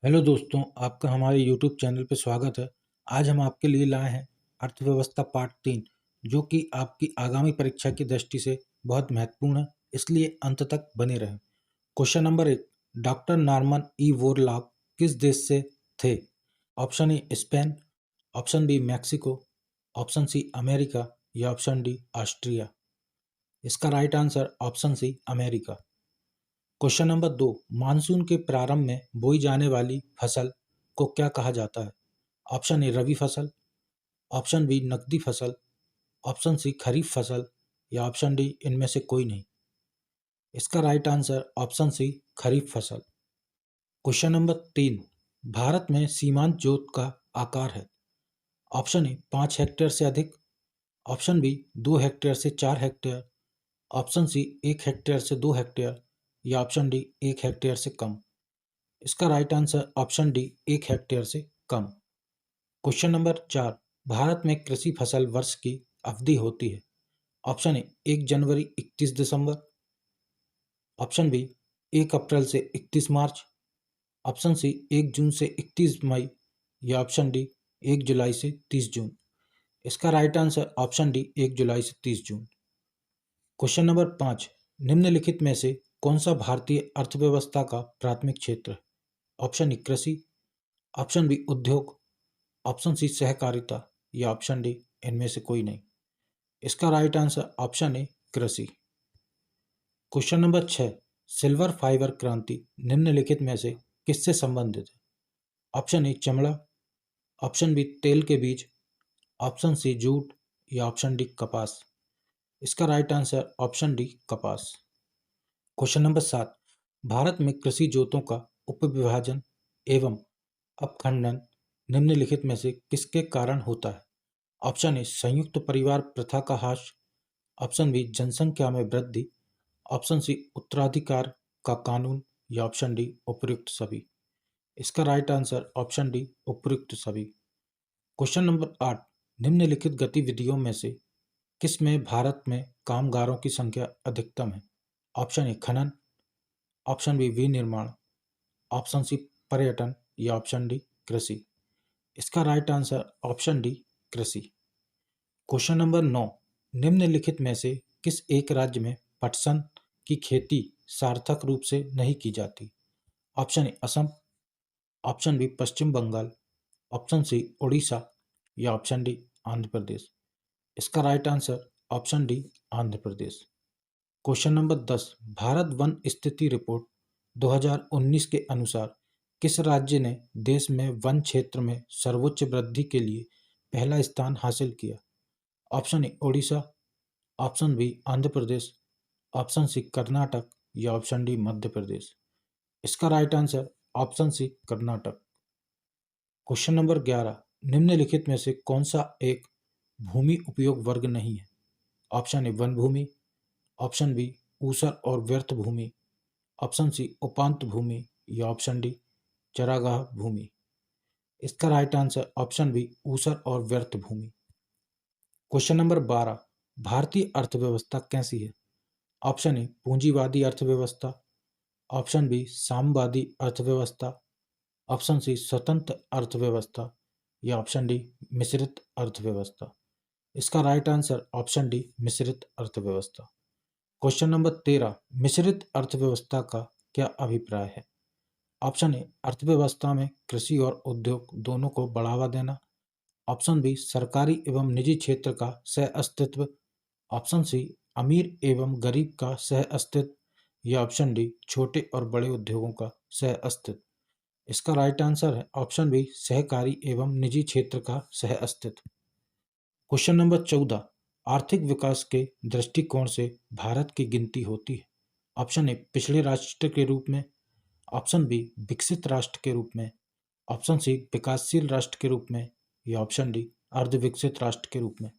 Hello दोस्तों, आपका हमारे यूट्यूब चैनल पे स्वागत है। आज हम आपके लिए लाए हैं अर्थव्यवस्था पार्ट 3, जो कि आपकी आगामी परीक्षा की दृष्टि से बहुत महत्वपूर्ण है, इसलिए अंत तक बने रहें। Question number 1। Doctor Norman E Borlaug किस देश से थे? Option A Spain, option B Mexico, option C America या ऑप्शन डी ऑस्ट्रिया। इसका right answer option C America. Question number 2। Monsoon के प्रारंभ में बोई जाने वाली फसल को क्या कहा जाता है? ऑप्शन ए रबी फसल, ऑप्शन बी नकदी फसल, ऑप्शन सी खरीफ फसल या ऑप्शन डी इनमें से कोई नहीं। इसका राइट आंसर ऑप्शन सी खरीफ फसल। Question number 3। भारत में सीमांत जोत का आकार है? ऑप्शन ए 5 हेक्टेयर से अधिक, ऑप्शन बी 2 हेक्टेयर से 4 हेक्टेयर, ऑप्शन सी 1 हेक्टेयर से 2 हेक्टेयर या ऑप्शन डी 1 हेक्टेयर से कम। इसका right answer option D 1 hectare से कम। Question number 4। भारत में कृषि फसल वर्ष की अवधि होती है? ऑप्शन ए 1 जनवरी 31 दिसंबर, ऑप्शन बी 1 अप्रैल से 31 मार्च, ऑप्शन सी 1 जून से 31 मई या ऑप्शन डी 1 जुलाई से 30 जून। इसका राइट आंसर ऑप्शन डी 1 जुलाई से 30 जून। Question number 5। निम्नलिखित में से कौन सा भारतीय अर्थव्यवस्था का प्राथमिक क्षेत्र है? ऑप्शन ए कृषि, ऑप्शन बी उद्योग, ऑप्शन सी सहकारिता या ऑप्शन डी इनमें से कोई नहीं। इसका राइट आंसर ऑप्शन ए कृषि। Question number 6। सिल्वर फाइबर क्रांति निम्नलिखित में से किससे संबंधित है? ऑप्शन ए चमड़ा, ऑप्शन बी तेल के बीज, ऑप्शन सी जूट या ऑप्शन डी कपास। इसका राइट आंसर ऑप्शन डी कपास। Question number 7। भारत में कृषि जोतों का उपविभाजन एवं अपखंडन निम्नलिखित में से किसके कारण होता है? ऑप्शन ए संयुक्त परिवार प्रथा का ह्रास, ऑप्शन बी जनसंख्या में वृद्धि, ऑप्शन सी उत्तराधिकार का कानून या ऑप्शन डी उपयुक्त सभी। इसका राइट आंसर ऑप्शन डी उपयुक्त सभी। Question number 8। निम्नलिखित गतिविधियों में से किस में भारत में कामगारों की संख्या अधिकतम है? ऑप्शन ए खनन, ऑप्शन बी विनिर्माण, ऑप्शन सी पर्यटन या ऑप्शन डी कृषि। इसका राइट आंसर ऑप्शन डी कृषि। Question number 9। निम्नलिखित में से किस एक राज्य में पटसन की खेती सार्थक रूप से नहीं की जाती? Option A Assam, option B Paschim Bangal, option C Orissa या ऑप्शन डी आंध्र प्रदेश। इसका right answer option D Andhra Pradesh. Question number 10। Bharat वन स्थिति रिपोर्ट 2019 के अनुसार किस राज्य ने देश में वन क्षेत्र में सर्वोच्च वृद्धि के लिए पहला स्थान हासिल किया? Option A Orissa, option B Andhra Pradesh, option C Karnataka या ऑप्शन डी मध्य प्रदेश। इसका right answer option C Karnataka. Question number 11। निम्नलिखित में से कौन सा एक भूमि उपयोग वर्ग नहीं है? ऑप्शन ए वन भूमि, ऑप्शन बी ऊसर और व्यर्थ भूमि, ऑप्शन सी उपांत भूमि या ऑप्शन डी चरागाह भूमि। इसका राइट आंसर ऑप्शन बी ऊसर और व्यर्थ भूमि। Question number 12। भारतीय अर्थव्यवस्था कैसी है? ऑप्शन ए पूंजीवादी अर्थव्यवस्था, ऑप्शन बी साम्यवादी अर्थव्यवस्था, ऑप्शन सी स्वतंत्र अर्थव्यवस्था या ऑप्शन डी मिश्रित अर्थव्यवस्था। इसका राइट आंसर ऑप्शन डी मिश्रित अर्थव्यवस्था। Question number 13। मिश्रित अर्थव्यवस्था का क्या अभिप्राय है? ऑप्शन ए अर्थव्यवस्था में कृषि और उद्योग दोनों को बढ़ावा देना, ऑप्शन बी सरकारी एवं निजी क्षेत्र का सह अस्तित्व, ऑप्शन सी अमीर एवं गरीब का सह अस्तित्व या ऑप्शन डी छोटे और बड़े उद्योगों का सह अस्तित्व। इसका राइट आंसर है ऑप्शन बी सहकारी एवं निजी क्षेत्र का सह अस्तित्व। Question number 14। आर्थिक विकास के दृष्टिकोण से भारत की गिनती होती है? ऑप्शन ए पिछड़े राष्ट्र के रूप में, ऑप्शन बी विकसित राष्ट्र के रूप में, ऑप्शन सी विकासशील राष्ट्र के रूप में या ऑप्शन डी अर्ध विकसित राष्ट्र के रूप में।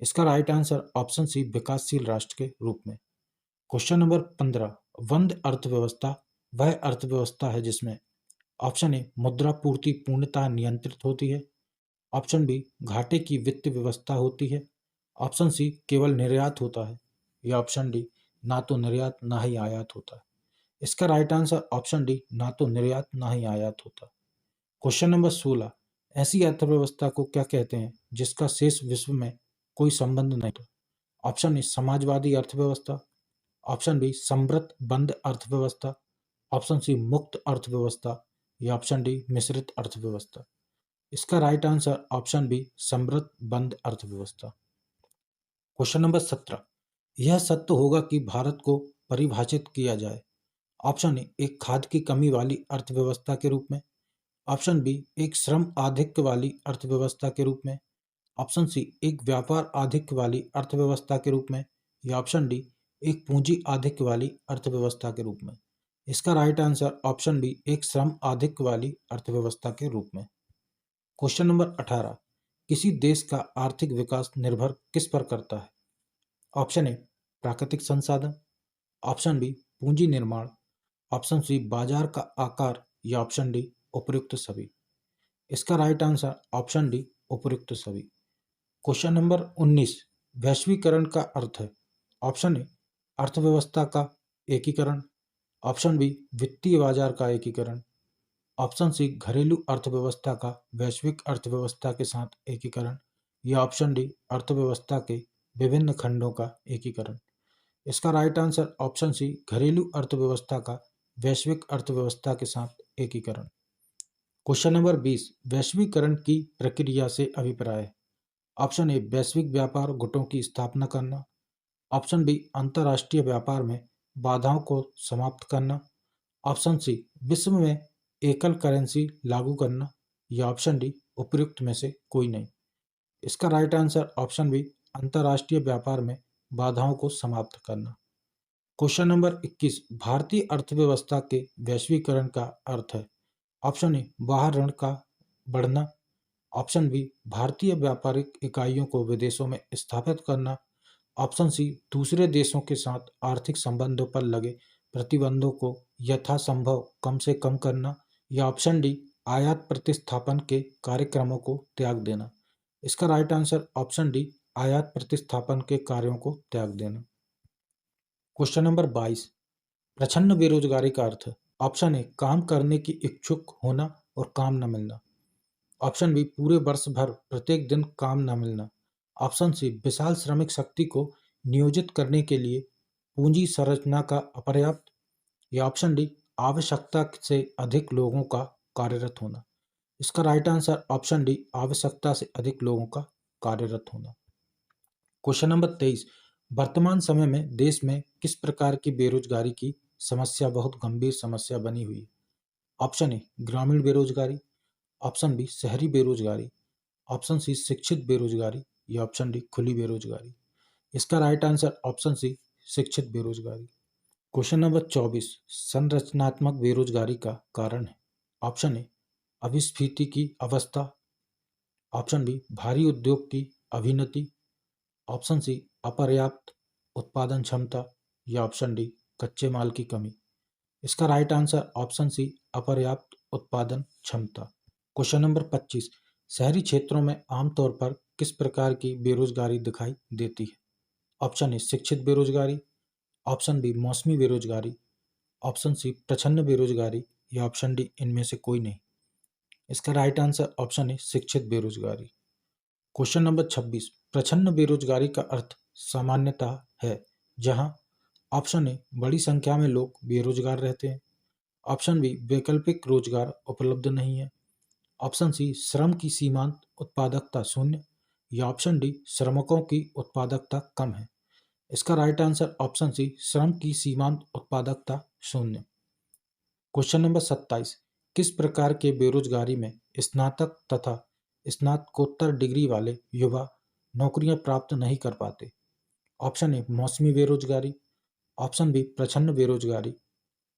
इसका राइट आंसर ऑप्शन सी विकासशील राष्ट्र के रूप में। Question number 15। वंद अर्थव्यवस्था वह अर्थव्यवस्था है जिसमें ऑप्शन ए मुद्रा पूर्ति पूर्णतः नियंत्रित होती है, ऑप्शन बी घाटे की वित्त व्यवस्था होती है, ऑप्शन सी केवल निर्यात होता है या ऑप्शन डी ना तो निर्यात ना ही आयात होता है। इसका राइट आंसर ऑप्शन डी, ना तो निर्यात ना ही आयात होता। क्वेश्चन नंबर 16, ऐसी अर्थव्यवस्था को क्या कहते हैं जिसका शेष विश्व में कोई संबंध नहीं था? ऑप्शन ए समाजवादी अर्थव्यवस्था, ऑप्शन बी समृद्ध बंद अर्थव्यवस्था, ऑप्शन सी मुक्त अर्थव्यवस्था या ऑप्शन डी मिश्रित अर्थव्यवस्था। इसका राइट आंसर ऑप्शन बी समृद्ध बंद अर्थव्यवस्था। क्वेश्चन नंबर 17, यह सत्य होगा कि भारत को परिभाषित किया जाए? ऑप्शन ए एक खाद्य की कमी वाली अर्थव्यवस्था के रूप में, ऑप्शन बी एक श्रम आधिक्य वाली अर्थव्यवस्था के रूप में, ऑप्शन सी एक व्यापार आधिक्य वाली अर्थव्यवस्था के रूप में या ऑप्शन डी एक पूंजी आधिक्य वाली अर्थव्यवस्था के रूप में। इसका राइट आंसर ऑप्शन बी एक श्रम आधिक्य वाली अर्थव्यवस्था के रूप में। क्वेश्चन नंबर 18, किसी देश का आर्थिक विकास निर्भर किस पर करता है? ऑप्शन ए प्राकृतिक संसाधन, ऑप्शन बी पूंजी निर्माण, ऑप्शन सी बाजार का आकार या ऑप्शन डी उपयुक्त सभी। इसका राइट आंसर ऑप्शन डी उपयुक्त सभी। क्वेश्चन नंबर 19, वैश्वीकरण का अर्थ है? ऑप्शन ए अर्थव्यवस्था का एकीकरण, ऑप्शन बी वित्तीय बाजार का एकीकरण, ऑप्शन सी घरेलू अर्थव्यवस्था का वैश्विक अर्थव्यवस्था के साथ एकीकरण या ऑप्शन डी अर्थव्यवस्था के विभिन्न खंडों का एकीकरण। इसका राइट आंसर ऑप्शन सी घरेलू अर्थव्यवस्था का वैश्विक अर्थव्यवस्था के साथ एकीकरण। क्वेश्चन नंबर 20, वैश्वीकरण की प्रक्रिया से अभिप्राय? ऑप्शन ए वैश्विक व्यापार गुटों की स्थापना करना, ऑप्शन बी अंतर्राष्ट्रीय व्यापार में बाधाओं को समाप्त करना, ऑप्शन सी विश्व में एकल करेंसी लागू करना या ऑप्शन डी उपयुक्त में से कोई नहीं। इसका राइट आंसर ऑप्शन बी अंतर्राष्ट्रीय व्यापार में बाधाओं को समाप्त करना। क्वेश्चन नंबर 21, भारतीय अर्थव्यवस्था के वैश्वीकरण का अर्थ है? ऑप्शन ए बाहर ऋण का बढ़ना, ऑप्शन बी भारतीय व्यापारिक इकाइयों को विदेशों में स्थापित करना, ऑप्शन सी दूसरे देशों के साथ आर्थिक संबंधों पर लगे प्रतिबंधों को यथासंभव कम से कम करना या ऑप्शन डी आयात प्रतिस्थापन के कार्यक्रमों को त्याग देना। इसका राइट आंसर ऑप्शन डी आयात प्रतिस्थापन के कार्यों को त्याग देना। क्वेश्चन नंबर 22, प्रछन्न बेरोजगारी का अर्थ? ऑप्शन ए काम करने की इच्छुक होना और काम न मिलना, ऑप्शन बी पूरे वर्ष भर प्रत्येक दिन काम न मिलना, ऑप्शन सी विशाल श्रमिक शक्ति को नियोजित करने के लिए पूंजी संरचना का अपर्याप्त या ऑप्शन डी आवश्यकता से अधिक लोगों का कार्यरत होना। इसका राइट आंसर ऑप्शन डी आवश्यकता से अधिक लोगों का कार्यरत होना। क्वेश्चन नंबर 23, वर्तमान समय में देश में किस प्रकार की बेरोजगारी की समस्या बहुत गंभीर समस्या बनी हुई है? ऑप्शन ए ग्रामीण बेरोजगारी, ऑप्शन बी शहरी बेरोजगारी, ऑप्शन सी शिक्षित बेरोजगारी या ऑप्शन डी खुली बेरोजगारी। इसका राइट आंसर ऑप्शन सी शिक्षित बेरोजगारी। क्वेश्चन नंबर 24, संरचनात्मक बेरोजगारी का कारण है? ऑप्शन ए अभिस्फीति की अवस्था, ऑप्शन बी भारी उद्योग की अभिनति, ऑप्शन सी अपर्याप्त उत्पादन क्षमता या ऑप्शन डी कच्चे माल की कमी। इसका राइट आंसर ऑप्शन सी अपर्याप्त उत्पादन क्षमता। क्वेश्चन नंबर 25, शहरी क्षेत्रों में आमतौर पर किस प्रकार की बेरोजगारी दिखाई देती है? ऑप्शन ए शिक्षित बेरोजगारी, ऑप्शन बी मौसमी बेरोजगारी, ऑप्शन सी प्रछन्न बेरोजगारी या ऑप्शन डी इनमें से कोई नहीं। इसका राइट आंसर ऑप्शन ए शिक्षित बेरोजगारी। क्वेश्चन नंबर 26, प्रछन्न बेरोजगारी का अर्थ सामान्यतः है जहां ऑप्शन ए बड़ी संख्या में लोग बेरोजगार रहते हैं, ऑप्शन बी वैकल्पिक रोजगार उपलब्ध नहीं है, ऑप्शन सी श्रम की सीमांत उत्पादकता शून्य या ऑप्शन डी श्रमिकों की उत्पादकता कम है। इसका राइट आंसर ऑप्शन सी श्रम की सीमांत उत्पादकता शून्य। क्वेश्चन नंबर 27, किस प्रकार के बेरोजगारी में स्नातक तथा स्नातकोत्तर डिग्री वाले युवा नौकरियां प्राप्त नहीं कर पाते? ऑप्शन ए मौसमी बेरोजगारी, ऑप्शन बी प्रछन्न बेरोजगारी,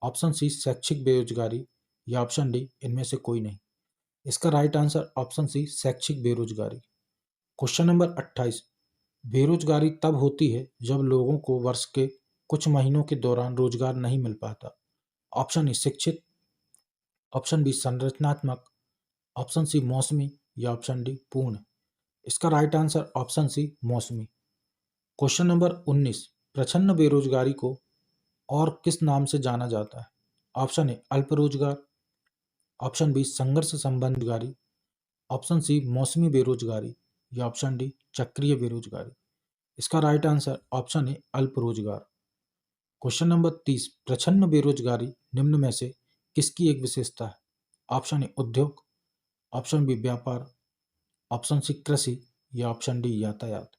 ऑप्शन सी शैक्षिक बेरोजगारी या ऑप्शन डी इनमें से कोई नहीं। इसका राइट आंसर ऑप्शन सी शैक्षिक बेरोजगारी। क्वेश्चन नंबर 28, बेरोजगारी तब होती है जब लोगों को वर्ष के कुछ महीनों के दौरान रोजगार नहीं मिल पाता। ऑप्शन ए शिक्षित, ऑप्शन बी संरचनात्मक, ऑप्शन सी मौसमी या ऑप्शन डी पूर्ण। इसका राइट आंसर ऑप्शन सी मौसमी। क्वेश्चन नंबर 19, प्रछन्न बेरोजगारी को और किस नाम से जाना जाता है? ऑप्शन ए अल्प रोजगार, ऑप्शन बी संघर्ष संबंध बेरोजगारी, ऑप्शन सी मौसमी बेरोजगारी या ऑप्शन डी चक्रीय बेरोजगारी। इसका राइट आंसर ऑप्शन ए अल्प रोजगार। क्वेश्चन नंबर 30, प्रछन्न बेरोजगारी निम्न में से किसकी एक विशेषता है? ऑप्शन ए उद्योग, ऑप्शन बी व्यापार, ऑप्शन सी कृषि या ऑप्शन डी यातायात।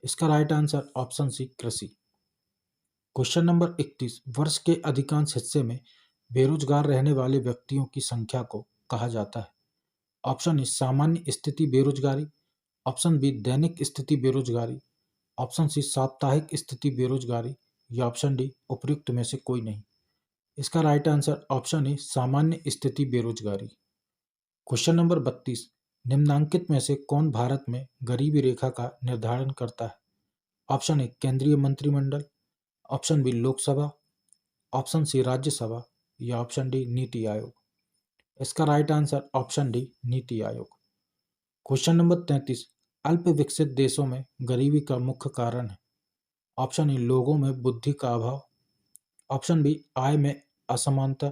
इसका राइट आंसर ऑप्शन सी कृषि। क्वेश्चन नंबर 31, वर्ष के अधिकांश हिस्से में बेरोजगार रहने वाले व्यक्तियों की संख्या को कहा जाता है? ऑप्शन ए सामान्य स्थिति बेरोजगारी, ऑप्शन बी दैनिक स्थिति बेरोजगारी, ऑप्शन सी साप्ताहिक स्थिति बेरोजगारी या ऑप्शन डी उपयुक्त में से कोई नहीं। इसका राइट आंसर ऑप्शन ए सामान्य स्थिति बेरोजगारी। क्वेश्चन नंबर 32, निम्नांकित में से कौन भारत में गरीबी रेखा का निर्धारण करता है? ऑप्शन ए केंद्रीय मंत्रिमंडल, option B Lok Sabha, option C Rajya Sabha या ऑप्शन डी नीति आयोग। इसका right answer option D NITI Aayog. Question number 33, अल्प विकसित देशों में गरीबी का मुख्य कारण है? ऑप्शन ए लोगों में बुद्धि का अभाव, ऑप्शन बी आय में असमानता,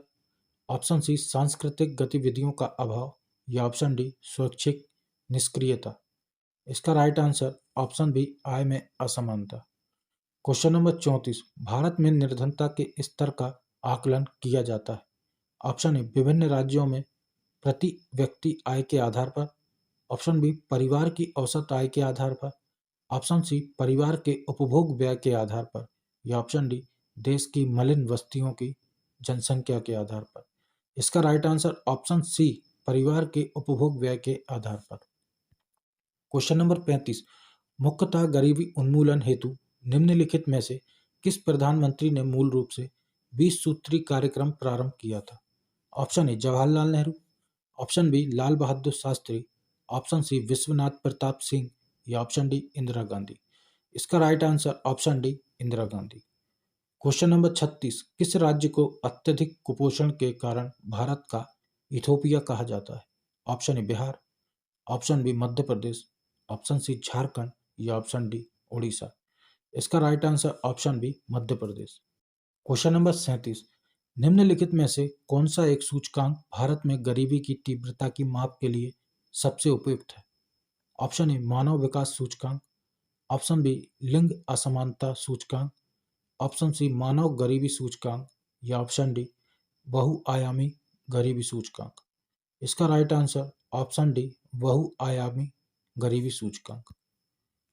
ऑप्शन सी सांस्कृतिक गतिविधियों का अभाव या ऑप्शन डी स्वैच्छिक निष्क्रियता। इसका राइट आंसर ऑप्शन बी आय में असमानता। क्वेश्चन नंबर 34, भारत में निर्धनता के स्तर का आकलन किया जाता है? ऑप्शन ए विभिन्न राज्यों में प्रति व्यक्ति आय के आधार पर, ऑप्शन बी परिवार की औसत आय के आधार पर, ऑप्शन सी परिवार के उपभोग व्यय के आधार पर या ऑप्शन डी देश की मलिन बस्तियों की जनसंख्या के आधार पर। इसका राइट आंसर ऑप्शन सी परिवार के उपभोग व्यय के आधार पर। क्वेश्चन नंबर 35, मुख्यतः गरीबी उन्मूलन हेतु निम्नलिखित में से किस प्रधानमंत्री ने मूल रूप से 20 सूत्री कार्यक्रम प्रारंभ किया था? Option A Jawaharlal Nehru, option B Lal Bahadur Shastri, option C Vishwanath Pratap Singh या ऑप्शन डी इंदिरा गांधी। इसका right answer option D Indira Gandhi. Question number 36, किस राज्य को अत्यधिक कुपोषण के कारण भारत का इथोपिया कहा जाता है? Option A Bihar, option B Madhya Pradesh, option C Jharkhand या ऑप्शन डी उड़ीसा। इसका right answer option B Madhya Pradesh. Question number 37, निम्नलिखित में से कौन सा एक सूचकांक भारत में गरीबी की तीव्रता की माप के लिए सबसे उपयुक्त है? ऑप्शन ए मानव विकास सूचकांक, ऑप्शन बी लिंग असमानता सूचकांक, ऑप्शन सी मानव गरीबी सूचकांक या ऑप्शन डी बहुआयामी गरीबी सूचकांक। इसका राइट आंसर ऑप्शन डी बहुआयामी गरीबी सूचकांक।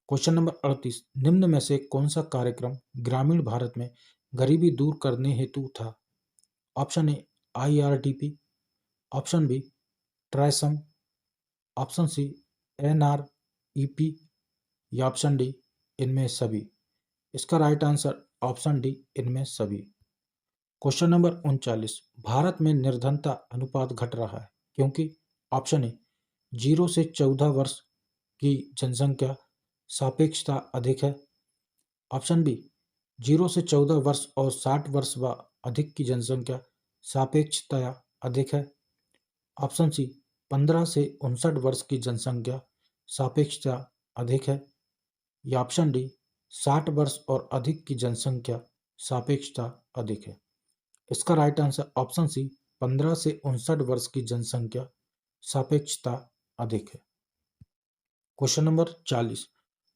क्वेश्चन नंबर 38, निम्न में से कौन सा कार्यक्रम ग्रामीण भारत में गरीबी दूर करने हेतु था? Option A IRDP, option B TRYSEM, option C NREP या ऑप्शन डी इनमें सभी। इसका राइट आंसर ऑप्शन डी इनमें सभी। क्वेश्चन नंबर 39, भारत में निर्धनता अनुपात घट रहा है क्योंकि? ऑप्शन ए 0 से 14 वर्ष की जनसंख्या सापेक्षता अधिक है, ऑप्शन बी 0 से 14 वर्ष और 60 वर्ष व अधिक की जनसंख्या सापेक्षता अधिक है, ऑप्शन सी 15 से 59 वर्ष की जनसंख्या सापेक्षता अधिक है या ऑप्शन डी 60 वर्ष और अधिक की जनसंख्या सापेक्षता अधिक है। इसका राइट आंसर ऑप्शन सी 15 से 59 वर्ष की जनसंख्या सापेक्षता अधिक है। Question number 40,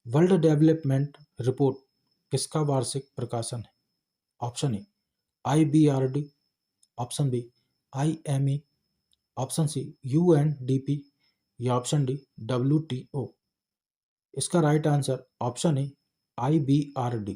world development report किसका वार्षिक प्रकाशन है? Option A IBRD, option B IME, option C UNDP या ऑप्शन डी WTO। इसका right answer option A IBRD।